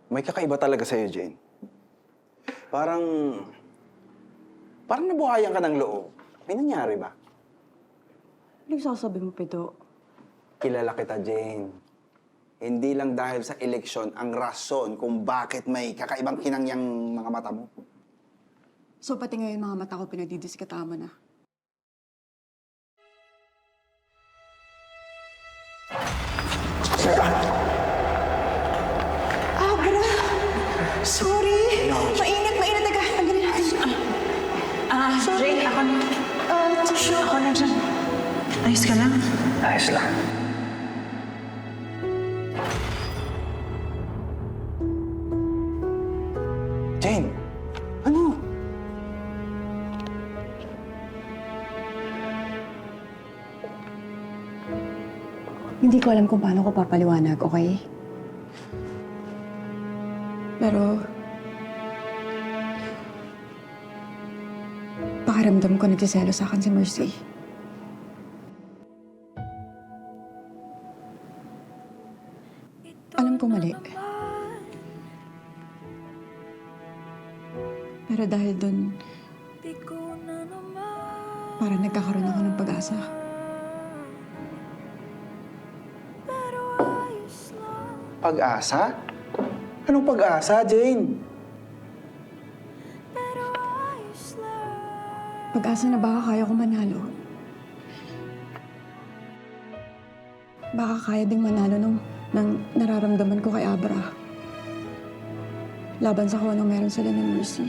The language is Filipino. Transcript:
May kakaiba talaga sa'yo, Jane. Parang nabuhayan ka ng loob. May nangyari ba? Ano yung sasabi mo, Pido? Kilala kita, Jane. Hindi lang dahil sa eleksyon ang rason kung bakit may kakaibang kinangyang mga mata mo. So, pati ngayon mga mata ko pinagdidiskita mo na. Abra! Sorry! Mainit! Teka, tanggalin natin. Jane, ako na. Tissue. Ako na dyan. Ayos ka lang? Ayos lang. Jane! Ano? Hindi ko alam kung paano ko papaliwanag, okay? Pero... pakiramdam ko nagsiselo sa akin si Mercy. Alam ko mali. Pero dahil dun, parang nagkakaroon ako ng pag-asa. Pag-asa? Anong pag-asa, Jane? Pag-asa na baka kaya ko manalo. Baka kaya ding manalo ng nararamdaman ko kay Abra. Laban sa kung anong meron sila ni Mercy.